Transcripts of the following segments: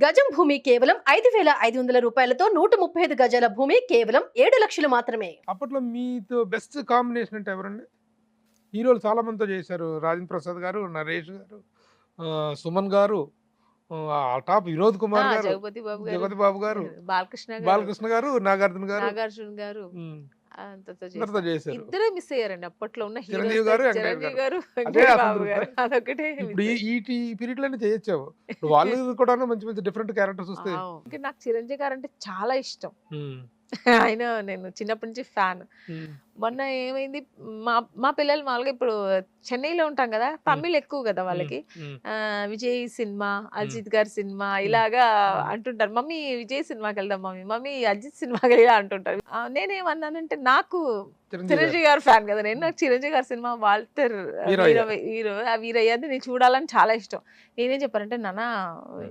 గజం భూమి కేవలం 5,500 రూపాయలతో 135 గజాల భూమి కేవలం 7 లక్షలు మాత్రమే. అప్పట్లో మీతో బెస్ట్ కాంబినేషన్ అంటే ఎవరండి? హీరోలు చాలా మందితో చేశారు. రాజేంద్ర ప్రసాద్ గారు, నరేష్ గారు, సుమన్ గారు, టాప్ వినోద్ కుమార్ గారు, జగపతి బాబు గారు, బాలకృష్ణ గారు, నాగార్జున గారు, నాగార్జున గారు అందరితో చేశారు. ఇద్దరే మిస్ అయ్యారండి అప్పట్లో ఉన్న చిరంజీవి గారు, చిరంజీవి గారు, అదే బాబు గారు. అదొకటే ఇప్పుడు ఈ పీరియడ్ లోనే చేయొచ్చావు. ఇప్పుడు వాళ్ళు కూడా మంచి మంచి డిఫరెంట్ క్యారెక్టర్స్ వస్తాయి. ఇంకా నాకు చిరంజీవి గారు అంటే చాలా ఇష్టం. ఆయన నేను చిన్నప్పటి నుంచి ఫ్యాన్. మొన్న ఏమైంది, మా పిల్లలు మామూలుగా ఇప్పుడు చెన్నైలో ఉంటాం కదా, తమిళ్ ఎక్కువ కదా వాళ్ళకి. విజయ్ సినిమా, అజిత్ గారి సినిమా ఇలాగా అంటుంటారు. మమ్మీ విజయ్ సినిమాకి వెళ్దాం, మమ్మీ అజిత్ సినిమాకి వెళ్దా అంటుంటారు. నేనేమన్నానంటే నాకు చిరంజీవి గారు ఫ్యాన్ కదా నేను, నాకు చిరంజీవి గారి సినిమా వాల్టర్ హీరో వీరయ్య నేను చూడాలని చాలా ఇష్టం. నేనేం చెప్పానంటే, నాన్న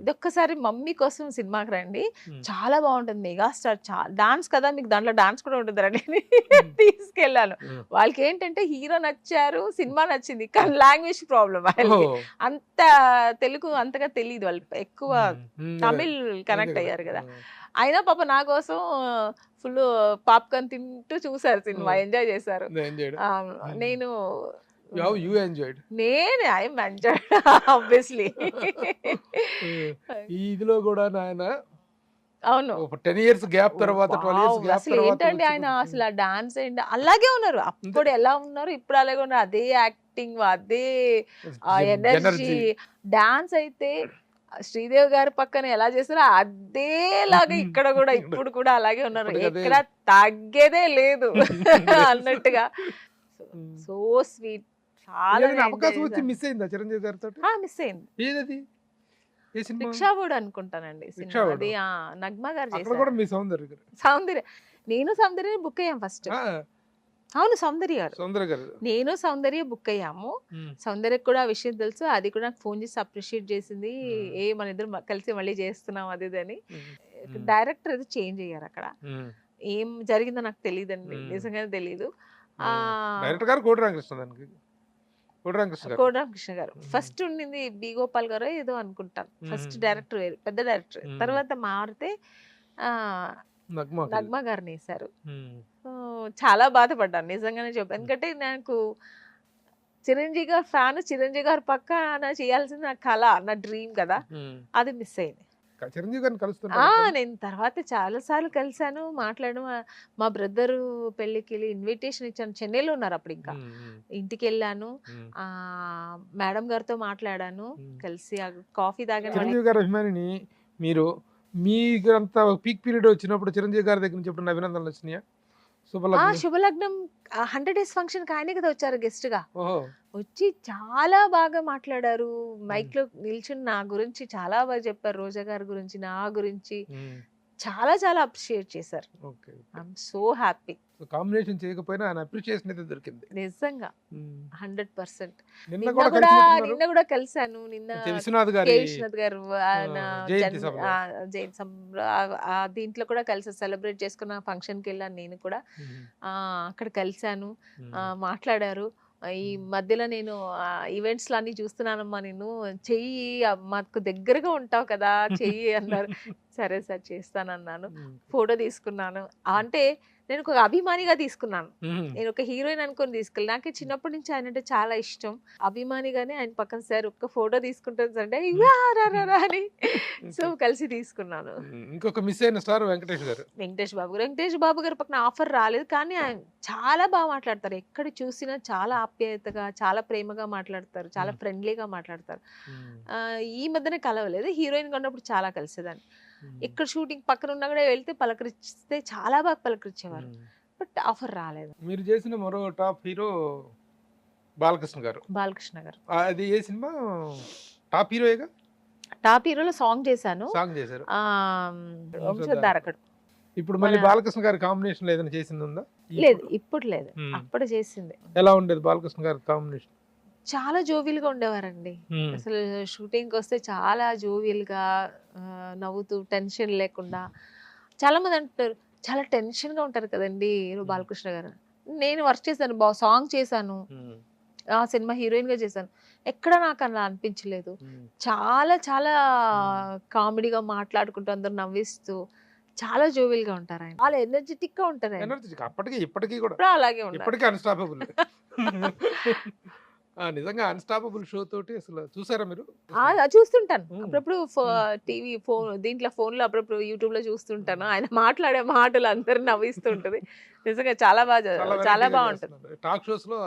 ఇదొక్కసారి మమ్మీ కోసం సినిమాకి రండి, చాలా బాగుంటుంది, మెగాస్టార్ డాన్స్ కదా, మీకు దాంట్లో డాన్స్ కూడా ఉంటుంది రండి తీసుకెళ్ళాను. వాళ్ళకి ఏంటంటే హీరో నచ్చారు, సినిమా నచ్చింది, కానీ లాంగ్వేజ్ ప్రాబ్లం. వాళ్ళకి అంత తెలుగు అంతగా తెలియదు, వాళ్ళు ఎక్కువ తమిళ్ కనెక్ట్ అయ్యారు కదా. అయినా పాప నా కోసం ఫుల్ పాప్కార్న్ తింటూ చూసారు సినిమా, ఎంజాయ్ చేశారు. నేను ఆబ్వియస్లీ ఇదిలో కూడా నాయన అవును 10 years గ్యాప్ తర్వాత 12 years గ్యాప్ అసలు ఏంటంటే ఆయన అసలు ఆ డాన్స్ ఏంటి అలాగే ఉన్నారు, అప్పుడు ఎలా ఉన్నారు ఇప్పుడు అలాగే ఉన్నారు. అదే యాక్టింగ్, అదే ఎనర్జీ. డాన్స్ అయితే శ్రీదేవి గారి పక్కన ఎలా చేస్తారో అదేలాగా ఇక్కడ కూడా ఇప్పుడు కూడా అలాగే ఉన్నారు, ఎక్కడ తగ్గేదే లేదు అన్నట్టుగా. So sweet. చాలా అవకాశం వచ్చి మిస్ అయిందా చిరంజీవి గారితో? మిస్ అయింది. ఏదది? రిక్షాబోర్డ్ అనుకుంటానండి అది. నగ్మా గారు చేశారు. సౌందర్య, నేను సౌందర్య బుక్ అయ్యాం ఫస్ట్. అవును, సౌందర్య గారు, నేను సౌందర్య బుక్ అయ్యాము. సౌందర్య కూడా ఆ విషయం తెలుసు, అది కూడా నాకు ఫోన్ చేసి అప్రిషియేట్ చేసింది. మన ఇద్దరు కలిసి మళ్ళీ చేస్తున్నాం అది అని. డైరెక్టర్ అది చేంజ్ అయ్యారు అక్కడ, ఏం జరిగిందో నాకు తెలియదండి, నిజంగానే తెలీదు. కోటరామకృష్ణ గారు ఫస్ట్ ఉండింది, బి గోపాల్ గారు ఏదో అనుకుంటాను. ఫస్ట్ డైరెక్టర్ వేరు, పెద్ద డైరెక్టర్. తర్వాత మారితే నగ్మా గారిని వేశారు. చాలా బాధపడ్డాను నిజంగానే చెప్పాను. ఎందుకంటే నాకు చిరంజీవి గారు ఫ్యాన్, చిరంజీవి గారు పక్క చేయాల్సింది నా కళ, నా డ్రీమ్ కదా, అది మిస్ అయింది. నేను తర్వాత చాలా సార్లు కలిసాను, మాట్లాడడం. మా బ్రదరు పెళ్లికి వెళ్ళి ఇన్విటేషన్ ఇచ్చాను, చెన్నైలో ఉన్నారు అప్పుడు. ఇంకా ఇంటికి వెళ్ళాను, మేడం గారితో మాట్లాడాను, కలిసి కాఫీ తాగాను. చిరంజీవి గారి అభిమానిని మీరు, మీకంతా పీక్ పీరియడ్ వచ్చినప్పుడు చిరంజీవి గారి దగ్గర నుంచి ఎప్పుడు అభినందనలు వచ్చినాయా? శుభలగ్నం 100 days ఫంక్షన్ ఆయనే కదా వచ్చారు గెస్ట్ గా. వచ్చి చాలా బాగా మాట్లాడారు, మైక్ లో నిల్చుని నా గురించి చాలా బాగా చెప్పారు, రోజా గారి గురించి, నా గురించి చాలా చాలా అప్రిషియేట్ చేశారు. I'm so happy. కాంబినేషన్ చేయకపోయినా ఆయన అప్రిషియేషన్ అయితే దొరికింది నిజంగా 100%. నిన్న కూడా కలిసాను, నిన్న విశ్వనాథ్ గారు దీంట్లో కూడా కలిసి సెలబ్రేట్ చేసుకున్న ఫంక్షన్ కి వెళ్ళాను నేను కూడా. అక్కడ కలిసాను, మాట్లాడారు. ఈ మధ్యలో నేను ఈవెంట్స్ అన్ని చూస్తున్నానమ్మా, నేను చెయ్యి మాకు దగ్గరగా ఉంటావు కదా చెయ్యి అన్నారు. సరే సార్ చేస్తానన్నాను, ఫోటో తీసుకున్నాను. అంటే నేను ఒక అభిమానిగా తీసుకున్నాను, నేను ఒక హీరోయిన్ అనుకొని తీసుకెళ్ళి. నాకు చిన్నప్పటి నుంచి ఆయన అంటే చాలా ఇష్టం, అభిమానిగానే ఆయన పక్కన సార్ ఒక్క ఫోటో తీసుకుంటాను అంటే అని, సో కలిసి తీసుకున్నాను. ఇంకొక మిస్ అయిన స్టార్ వెంకటేష్ బాబు గారు పక్కన ఆఫర్ రాలేదు, కానీ ఆయన చాలా బాగా మాట్లాడతారు, ఎక్కడ చూసినా చాలా ఆప్యాయతగా, చాలా ప్రేమగా మాట్లాడతారు, చాలా ఫ్రెండ్లీగా మాట్లాడతారు. ఈ మధ్యనే కలవలేదు, హీరోయిన్ ఉన్నప్పుడు చాలా కలిసేదాన్ని. ఇక్కడ షూటింగ్ పక్కన ఉన్నా కూడా వెళ్తే పలకరిస్తే చాలా బాగా పలకరించేవారు, బట్ ఆఫర్ రాలేదు. మీరు చేసిన మరో టాప్ హీరో బాలకృష్ణ గారు. అది ఏ సినిమా? టాప్ హీరోయేగా. టాప్ హీరోలో సాంగ్ చేశాను. ఇప్పుడు మళ్ళీ బాలకృష్ణ గారి కాంబినేషన్ ఏదైనా చేసింది ఉందా? లేదు, ఇప్పుడు లేదు, అప్పుడు చేసింది. ఎలా ఉండేది బాలకృష్ణ గారి కాంబినేషన్? చాలా జోవియల్ గా ఉండేవారండి. అసలు షూటింగ్ వస్తే చాలా జోవియల్ గా నవ్వుతూ, టెన్షన్ లేకుండా. చాలా మంది అంటారు చాలా టెన్షన్ గా ఉంటారు కదండి బాలకృష్ణ గారు. నేను వర్క్ చేశాను, సాంగ్ చేశాను, ఆ సినిమా హీరోయిన్ గా చేశాను. ఎక్కడ నాకు అలా అనిపించలేదు. చాలా చాలా కామెడీగా మాట్లాడుకుంటూ అందరు నవ్విస్తూ చాలా జోవియల్ గా ఉంటారు ఆయన. చాలా ఎనర్జెటిక్ గా ఉంటారు ఆయన. ఎనర్జీ అప్పటికి ఇప్పటికీ కూడా ఇప్పుడు అలాగే ఉన్నారు. ఇప్పటికీ అన్స్టాపబుల్. నిజంగా అన్స్టాపబుల్ షో తోటి అసలు చూసారా మీరు? చూస్తుంటాను అప్పుడప్పుడు టీవీ ఫోన్ దీంట్లో ఫోన్ లో అప్పుడప్పుడు యూట్యూబ్ లో చూస్తుంటాను. ఆయన మాట్లాడే మాటలు అందరు నవ్విస్తుంటది. నిజంగా చాలా బాగా చాలా బాగుంటుంది. టాక్ షోస్ లో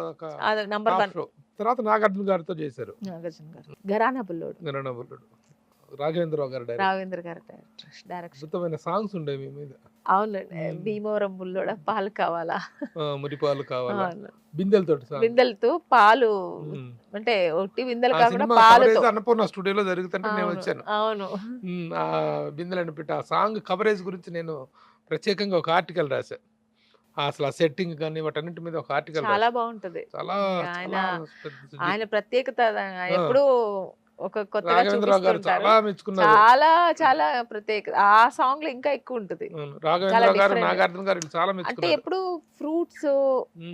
నంబర్ 1 షో. తర్వాత నాగార్జున గారితో చేశారు నాగార్జున గారు. ఘరానా బుల్లోడు. రాఘవేంద్రరావు గారు రాఘవేంద్ర గారు డైరెక్షన్. అద్భుతమైన సాంగ్స్ ఉండేవి మీ మీద. అవునండి. భీమవరం బుల్లోడ పాలు కావాలా, మురిపాలు కావాలా, బిందెలతో పాలు, అంటే ఒట్టి బిందెలు కాకుండా పాలతో. అన్నపూర్ణ స్టూడియోలో జరుగుతుంటే నేను వచ్చాను. అవును. ఆ బిందెలను పెట్టి ఆ సాంగ్ కవరేజ్ గురించి నేను ప్రత్యేకంగా ఒక ఆర్టికల్ రాశాను. అసలు ఆ సెట్టింగ్ కానీ వాటన్నిటి మీద ఒక ఆర్టికల్ చాలా బాగుంటుంది. చాలా ఆయన ప్రత్యేకత ఎప్పుడు ఒక కొత్తగా రాఘవేంద్రరావు గారు చాలా మెచ్చుకున్నారు. చాలా చాలా ప్రత్యేకత. ఆ సాంగ్ లో ఇంకా ఎక్కువ ఉంటది. రాఘవేంద్రరావు గారు, నాగార్జున గారు చాలా మెచ్చుకున్నారు. అంటే ఎప్పుడు ఫ్రూట్స్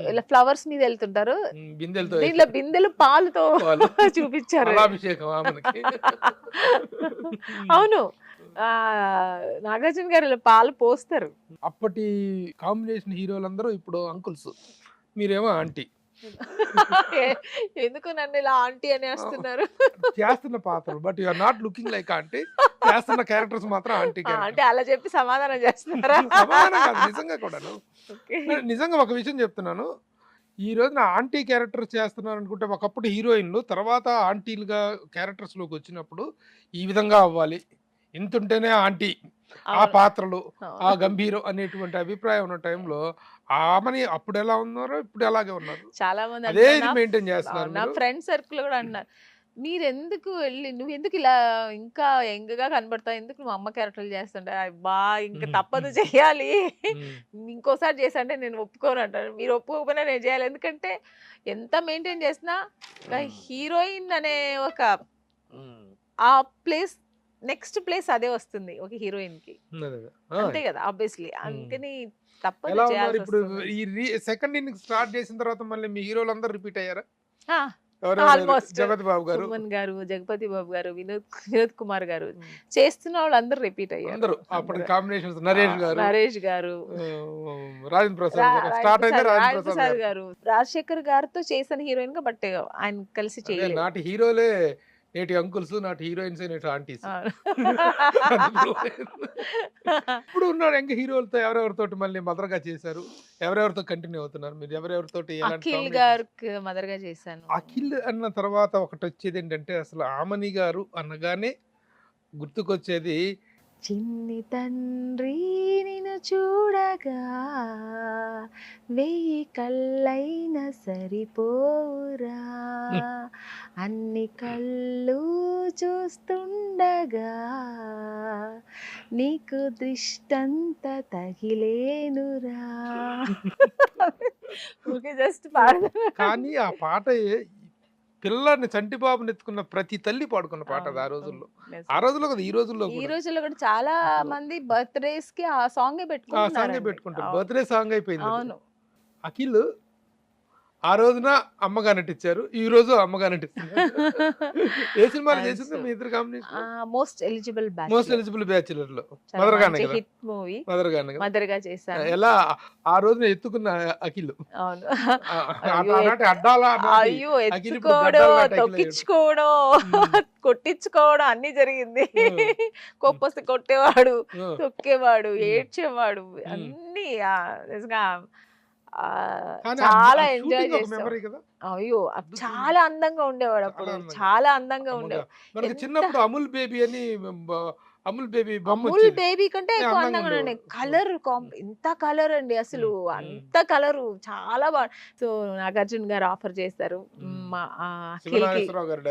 ఇలా ఫ్లవర్స్ మీద వెళ్తుంటారు, బిందెలతో, దీంట్లో బిందెలు పాలుతో చూపించారు. అవును, నాగార్జున గారు పాలు పోస్తారు. అప్పటి కాంబినేషన్ హీరోలందరూ ఇప్పుడు అంకుల్స్, మీరేమో ఆంటీ. ఎందుకు నన్ను ఇలా ఆంటీ అని వేస్తున్నారు? చేస్తున్న పాత్రలు but you are not looking like aunty. చేస్తున్న క్యారెక్టర్స్ మాత్రం ఆంటీ. అంటే అలా చెప్పి సమాధానం చేస్తున్నారా? నిజంగా కూడా నిజంగా ఒక విషయం చెప్తున్నాను. ఈ రోజున ఆంటీ క్యారెక్టర్ చేస్తున్నారు అనుకుంటే, ఒకప్పుడు హీరోయిన్లు తర్వాత ఆంటీలుగా క్యారెక్టర్స్ లోకి వచ్చినప్పుడు ఈ విధంగా అవ్వాలి, ఇంతుంటేనే ఆంటీ, ఆ పాత్రలు, ఆ గంభీరం అనేటువంటి అభిప్రాయం ఉన్న టైంలో ఆమెని అప్పుడు ఎలా ఉన్నారో ఇప్పుడు అలాగే ఉన్నారు. చాలా మంది అదే మెయింటైన్ చేస్తున్నారు. నా ఫ్రెండ్ సర్కిల్ కూడా అన్నారు, మీరెందుకు వెళ్ళి నువ్వు ఎందుకు ఇలా ఇంకా యంగ్ గా కనబడతావు, ఎందుకు నువ్వు అమ్మ క్యారెక్టర్లు చేస్తుంటా, బా ఇంకా తప్పదు చెయ్యాలి, ఇంకోసారి చేసంటే నేను ఒప్పుకోను అంటాను. మీరు ఒప్పుకోకపోయినా నేను చేయాలి, ఎందుకంటే ఎంత మెయింటైన్ చేసినా హీరోయిన్ అనే ఒక ఆ ప్లేస్, నెక్స్ట్ ప్లేస్ అదే వస్తుంది ఒక హీరోయిన్ కి, అంతే కదా ఆబ్వియస్లీ. అందుకని తప్పదు చేయాలి. ఇప్పుడు ఈ సెకండ్ ఇన్నింగ్ స్టార్ట్ చేసిన తర్వాత మళ్ళీ మీ హీరోలు అందరూ రిపీట్ అయ్యారా? ఆల్మోస్ట్ జగపతి బాబు గారు, సుమన్ గారు, జగపతి బాబు గారు, వినోద్ కుమార్ గారు, చేస్తున్న వాళ్ళు అందరూ రిపీట్ అయ్యారు. అప్పుడు కాంబినేషన్స్ నరేష్ గారు, రాజేంద్ర ప్రసాద్ గారు, రాజశేఖర్ గారితో చేసిన హీరోయిన్ గా, బట్ ఆయన కలిసి చేయలేదు. నాటి హీరోలే నేటి అంకుల్స్, నాటి హీరోయిన్స్, నేటి ఆంటీస్. ఇప్పుడు ఉన్నాడు ఇంకా హీరోలతో ఎవరెవరితో మళ్ళీ మదర్గా చేశారు, ఎవరెవరితో కంటిన్యూ అవుతున్నారు మీరు? ఎవరెవరితో? అఖిల్ గారికి మదర్గా చేశాను. అఖిల్ అన్న తర్వాత ఒకటి వచ్చేది ఏంటంటే, అసలు ఆమని గారు అనగానే గుర్తుకొచ్చేది చిన్ని తండ్రి నిన్ను చూడగా వెయ్యి కళ్ళైన సరిపోరా, అన్ని కళ్ళు చూస్తుండగా నీకు దృష్టంత తగిలేనురా. జస్ట్ కానీ ఆ పాట పిల్లని చంటిబాబుని ఎత్తుకున్న ప్రతి తల్లి పాడుకున్న పాట అది. ఆ రోజుల్లో కదా, ఈ రోజుల్లో కూడా చాలా మంది బర్త్డేస్ కి ఆ సాంగే పెట్టుకుంటారు. బర్త్డే సాంగ్ అయిపోయింది. అఖిల్ ఆ రోజున అమ్మగా నటించారు, ఈ రోజు అమ్మగా నటిస్తున్నారు. ఏ సినిమాలు చేసింది మీ ఇద్దరు కాంబినేషన్? మోస్ట్ ఎలిజిబుల్ బ్యాచులర్ లో హిట్ మూవీ మదర్గా చేశాను. ఎలా ఆ రోజున ఎత్తుకున్న అఖిల్, అయ్యో ఎత్తుకోవడం, తొక్కించుకోవడం, కొట్టించుకోవడం అన్ని జరిగింది. కొప్పొస్తే కొట్టేవాడు, తొక్కేవాడు, ఏడ్చేవాడు, అన్ని నిజంగా చాలా ఎంజాయ్ చేస్తాం. అయ్యో చాలా అందంగా ఉండేవాడు అప్పుడు, చాలా అందంగా ఉండేవాడు. చిన్నప్పుడు అమూల్ బేబీ అని, అమూల్ బేబీ కంటే ఎక్కువ అందంగా ఉండే. కలర్ ఎంత కలర్ అండి అసలు, అంత కలరు చాలా బాగా. సో నాగార్జున గారు ఆఫర్ చేస్తారు, శివనాగేశ్వర గారు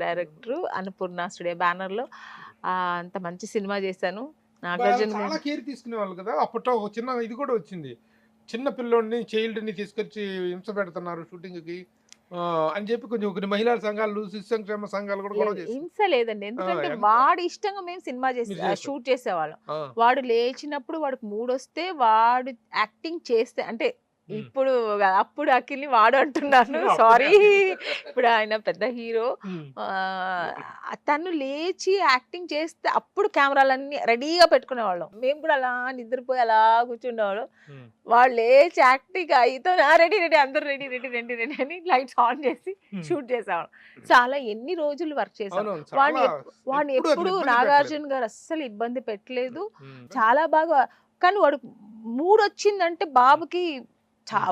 డైరెక్టర్, అన్నపూర్ణ స్టూడియో బ్యానర్ లో అంత మంచి సినిమా చేశాను. నాగార్జున చాలా కేర్ తీసుకునే వాళ్ళు కదా. అప్పట్లో ఒక చిన్న ఇది కూడా వచ్చింది, చిన్న పిల్లోడిని, చైల్డ్ ని తీసుకొచ్చి హింస పెడుతున్నారు షూటింగ్ కి అని చెప్పి కొన్ని మహిళా సంఘాలు, శిశు సంక్షేమ సంఘాలు కూడా హింస లేదండి. ఎందుకంటే వాడు ఇష్టంగా మేము సినిమా షూట్ చేసేవాళ్ళం. వాడు లేచినప్పుడు వాడికి మూడ్ వస్తే వాడు యాక్టింగ్ చేస్తే, అంటే ఇప్పుడు అప్పుడు అఖిల్ని వాడు అంటున్నాను, సారీ. ఇప్పుడు ఆయన పెద్ద హీరో. తను లేచి యాక్టింగ్ చేస్తే అప్పుడు కెమెరాలన్నీ రెడీగా పెట్టుకునేవాళ్ళం. మేము కూడా అలా నిద్రపోయి అలా కూర్చుండేవాళ్ళం. వాళ్ళు లేచి యాక్టింగ్ అయితే రెడీ రెడీ అందరూ రెడీ రెడీ రెడీ రెడీ అని లైట్స్ ఆన్ చేసి షూట్ చేసేవాళ్ళం. చాలా ఎన్ని రోజులు వర్క్ చేసాం. వాడిని ఎప్పుడు నాగార్జున గారు అస్సలు ఇబ్బంది పెట్టలేదు. చాలా బాగా. కానీ వాడు మూడ్ వచ్చిందంటే బాబుకి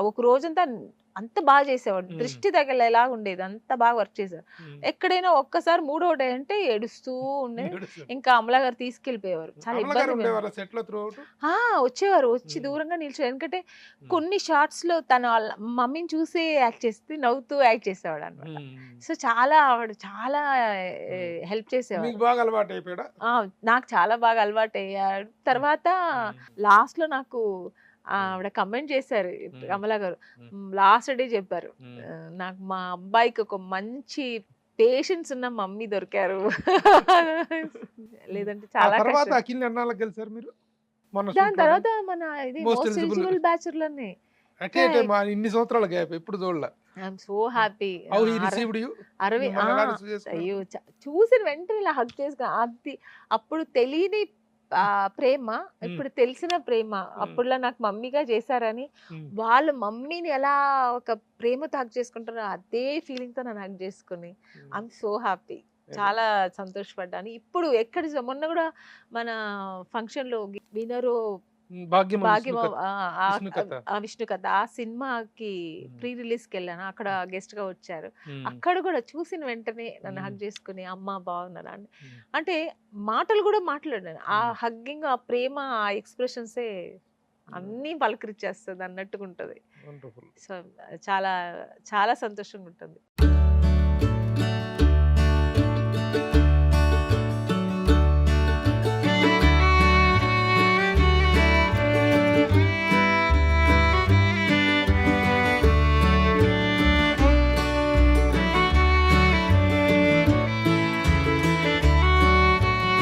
ఒక రోజంతా అంత బాగా చేసేవాడు. దృష్టి తగలేలాగా ఉండేది. అంత బాగా వర్క్ చేశారు. ఎక్కడైనా ఒక్కసారి మూడో డే అంటే ఏడుస్తూ ఉండేది. ఇంకా అమలా గారు తీసుకెళ్లిపోయేవారు. చాలా ఇబ్బంది. వచ్చేవారు, వచ్చి దూరంగా నిల్చో. ఎందుకంటే కొన్ని షార్ట్స్ లో తన మమ్మీని చూసే యాక్ట్ చేస్తే నవ్వుతూ యాక్ట్ చేసేవాడు అనమాట. సో చాలా ఆవిడ చాలా హెల్ప్ చేసేవాడు. నాకు చాలా బాగా అలవాటు అయ్యాడు. తర్వాత లాస్ట్ లో నాకు ఆవిడ కమెంట్ చేశారు కమలా గారు. లాస్ట్ డే చెప్పారు, నాకు మా అబ్బాయికి ఒక మంచి పేషెన్స్ ఉన్న మమ్మీ దొరికారు. లేదంటే చాలా దాని తర్వాత మన ఇది మోస్ట్ ఎలిజిబుల్ బ్యాచులర్ని ఇన్ని సంవత్సరాల గ్యాప్ ఎప్పుడు చూడలే. I'm so happy. అయ్యో చూసిన వెంటనే ఇలా హగ్ చేసుకుని అది అప్పుడు తెలియని ప్రేమ, ఇప్పుడు తెలిసిన ప్రేమ. అప్పుడులా నాకు మమ్మీగా చేశారని వాళ్ళ మమ్మీని ఎలా ఒక ప్రేమతో హగ్ చేసుకుంటారో అదే ఫీలింగ్ తో నన్ను హగ్ చేసుకుని ఐఎమ్ సో హ్యాపీ. చాలా సంతోషపడ్డాను. ఇప్పుడు ఎక్కడ మొన్న కూడా మన ఫంక్షన్ లో వినరో విష్ణు కథ ఆ సినిమాకి ప్రీ రిలీజ్ కి వెళ్ళాను. అక్కడ గెస్ట్ గా వచ్చారు. అక్కడ కూడా చూసిన వెంటనే నన్ను హగ్ చేసుకుని అమ్మ బాగున్నాను అని. అంటే మాటలు కూడా మాట్లాడాను. ఆ హగ్గింగ్, ఆ ప్రేమ, ఆ ఎక్స్ప్రెషన్సే అన్ని పలకరించేస్తుంది అన్నట్టుగా ఉంటది. సో చాలా చాలా సంతోషంగా ఉంటుంది.